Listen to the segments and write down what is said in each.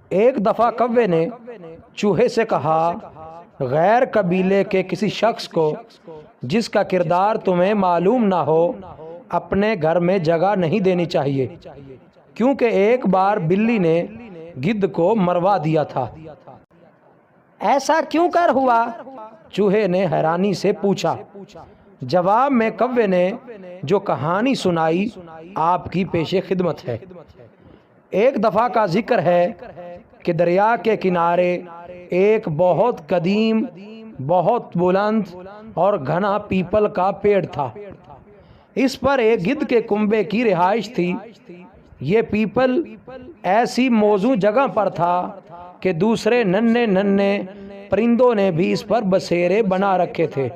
ایک دفعہ کوے نے چوہے سے کہا، غیر قبیلے کے کسی شخص کو جس کا کردار تمہیں معلوم نہ ہو اپنے گھر میں جگہ نہیں دینی چاہیے، کیونکہ ایک بار بلی نے گدھ کو مروا دیا تھا۔ ایسا کیوں کر ہوا؟ چوہے نے حیرانی سے پوچھا۔ جواب میں کوے نے جو کہانی سنائی آپ کی پیش خدمت ہے۔ ایک دفعہ کا ذکر ہے کہ دریا کے کنارے ایک بہت قدیم، بہت بلند اور گھنا پیپل کا پیڑ تھا۔ اس پر ایک گدھ کے کنبے کی رہائش تھی۔ یہ پیپل ایسی موزوں جگہ پر تھا کہ دوسرے ننھے پرندوں نے بھی اس پر بسیرے بنا رکھے تھے۔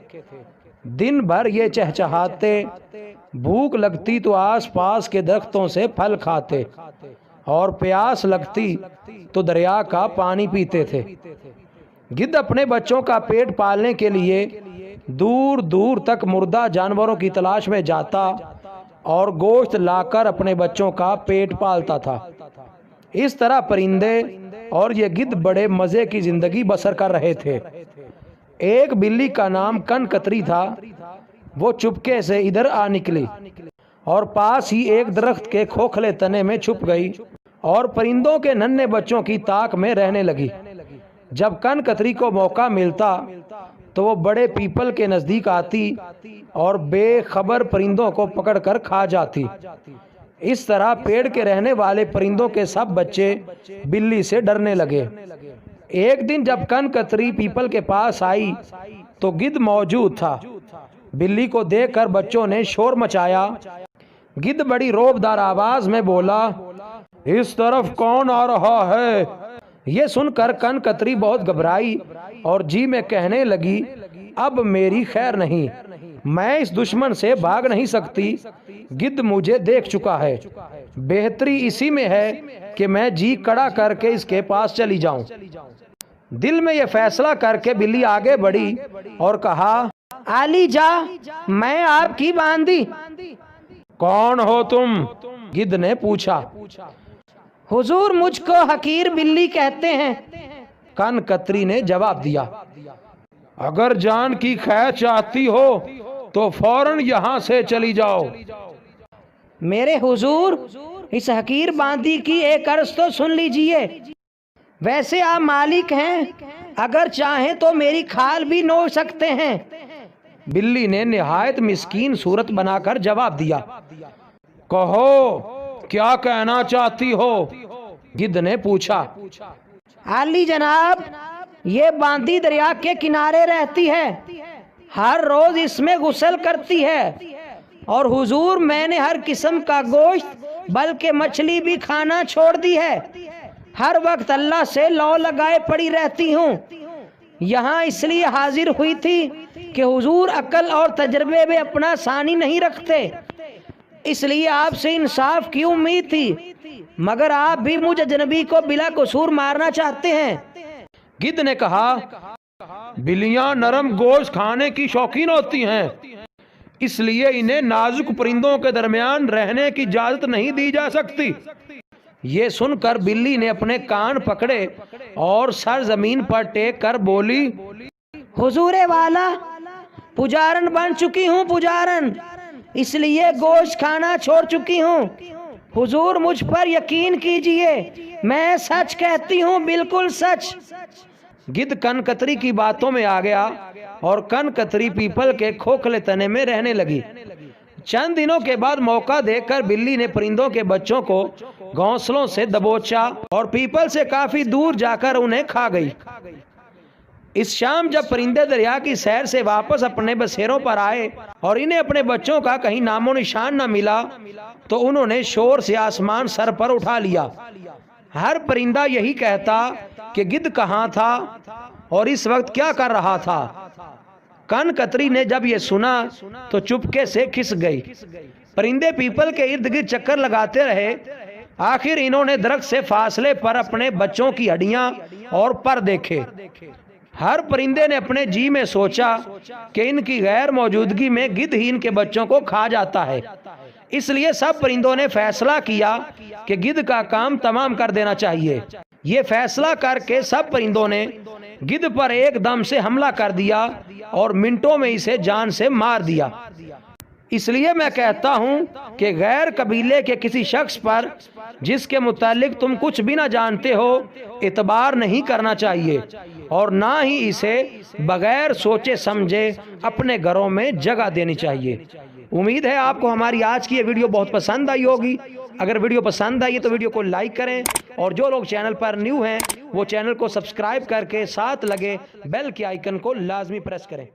دن بھر یہ چہچہاتے، بھوک لگتی تو آس پاس کے درختوں سے پھل کھاتے اور پیاس لگتی تو دریا کا پانی پیتے تھے۔ گدھ اپنے بچوں کا پیٹ پالنے کے لیے دور دور تک مردہ جانوروں کی تلاش میں جاتا اور گوشت لا کر اپنے بچوں کا پیٹ پالتا تھا۔ اس طرح پرندے اور یہ گدھ بڑے مزے کی زندگی بسر کر رہے تھے۔ ایک بلی کا نام کن کتری تھا۔ وہ چپکے سے ادھر آ نکلی اور پاس ہی ایک درخت کے کھوکھلے تنے میں چھپ گئی اور پرندوں کے ننھے بچوں کی تاک میں رہنے لگی۔ جب کن کتری کو موقع ملتا تو وہ بڑے پیپل کے نزدیک آتی اور بے خبر پرندوں کو پکڑ کر کھا جاتی۔ اس طرح پیڑ کے رہنے والے پرندوں کے سب بچے بلی سے ڈرنے لگے۔ ایک دن جب کن کتری پیپل کے پاس آئی تو گدھ موجود تھا۔ بلی کو دیکھ کر بچوں نے شور مچایا۔ گدھ بڑی روبدار آواز میں بولا، اس طرف کون آ رہا ہے؟ یہ سن کر کن کتری بہت گھبرائی اور جی میں کہنے لگی، اب میری خیر نہیں، میں اس دشمن سے بھاگ نہیں سکتی۔ گدھ مجھے دیکھ چکا ہے، بہتری اسی میں ہے کہ میں جی کڑا کر کے اس کے پاس چلی جاؤں۔ دل میں یہ فیصلہ کر کے بلی آگے بڑھی اور کہا، علی جا، میں آپ کی باندی۔ کون ہو تم؟ گدھ نے پوچھا۔ حضور، مجھ کو حقیر بلی کہتے ہیں، کن کتری نے جواب دیا۔ اگر جان کی خیر چاہتی ہو تو فوراً یہاں سے چلی جاؤ۔ میرے حضور، اس حقیر باندی کی ایک عرض تو سن لیجئے۔ ویسے آپ مالک ہیں، اگر چاہیں تو میری کھال بھی نوچ سکتے ہیں۔ بلی نے نہایت مسکین صورت بنا کر جواب دیا۔ کہو، کیا کہنا چاہتی ہو؟ گدھ نے پوچھا۔ علی جناب، یہ باندی دریا کے کنارے رہتی ہے، ہر روز اس میں غسل کرتی ہے، اور حضور میں نے ہر قسم کا گوشت بلکہ مچھلی بھی کھانا چھوڑ دی ہے۔ ہر وقت اللہ سے لو لگائے پڑی رہتی ہوں۔ یہاں اس لیے حاضر ہوئی تھی کہ حضور عقل اور تجربے میں اپنا ثانی نہیں رکھتے، اس لیے آپ سے انصاف کی امید تھی، مگر آپ بھی مجھ اجنبی کو بلا قصور مارنا چاہتے ہیں۔ گدھ نے کہا، بلیاں نرم گوشت کھانے کی شوقین ہوتی ہیں، اس لیے انہیں نازک پرندوں کے درمیان رہنے کی اجازت نہیں دی جا سکتی۔ یہ سن کر بلی نے اپنے کان پکڑے اور سر زمین پر ٹیک کر بولی، حضور والا، پجارن بن چکی ہوں، پجارن، اس لیے گوشت کھانا چھوڑ چکی ہوں۔ حضور مجھ پر یقین کیجئے، میں سچ کہتی ہوں، بالکل سچ۔ گدھ کن کتری کی باتوں میں آ گیا اور کن کتری پیپل کے کھوکھلے تنے میں رہنے لگی۔ چند دنوں کے بعد موقع دیکھ کر بلی نے پرندوں کے بچوں کو گھونسلوں سے دبوچا اور پیپل سے کافی دور جا کر انہیں کھا گئی۔ اس شام جب پرندے دریا کی سیر سے واپس اپنے بسیروں پر آئے اور انہیں اپنے بچوں کا کہیں نام و نشان نہ ملا تو انہوں نے شور سے آسمان سر پر اٹھا لیا۔ ہر پرندہ یہی کہتا کہ گدھ کہاں تھا اور اس وقت کیا کر رہا تھا۔ کن کتری نے جب یہ سنا تو چپکے سے کھس گئی۔ پرندے پیپل کے ارد گرد چکر لگاتے رہے۔ آخر انہوں نے درخت سے فاصلے پر اپنے بچوں کی ہڈیاں اور پر دیکھے۔ ہر پرندے نے اپنے جی میں سوچا کہ ان کی غیر موجودگی میں گدھ ہی ان کے بچوں کو کھا جاتا ہے، اس لیے سب پرندوں نے فیصلہ کیا کہ گدھ کا کام تمام کر دینا چاہیے۔ یہ فیصلہ کر کے سب پرندوں نے گدھ پر ایک دم سے حملہ کر دیا اور منٹوں میں اسے جان سے مار دیا۔ اس لیے میں کہتا ہوں کہ غیر قبیلے کے کسی شخص پر جس کے متعلق تم کچھ بھی نہ جانتے ہو اعتبار نہیں کرنا چاہیے، اور نہ ہی اسے بغیر سوچے سمجھے اپنے گھروں میں جگہ دینی چاہیے۔ امید ہے آپ کو ہماری آج کی یہ ویڈیو بہت پسند آئی ہوگی۔ اگر ویڈیو پسند آئی ہے تو ویڈیو کو لائک کریں، اور جو لوگ چینل پر نیو ہیں وہ چینل کو سبسکرائب کر کے ساتھ لگے بیل کے آئیکن کو لازمی پریس کریں۔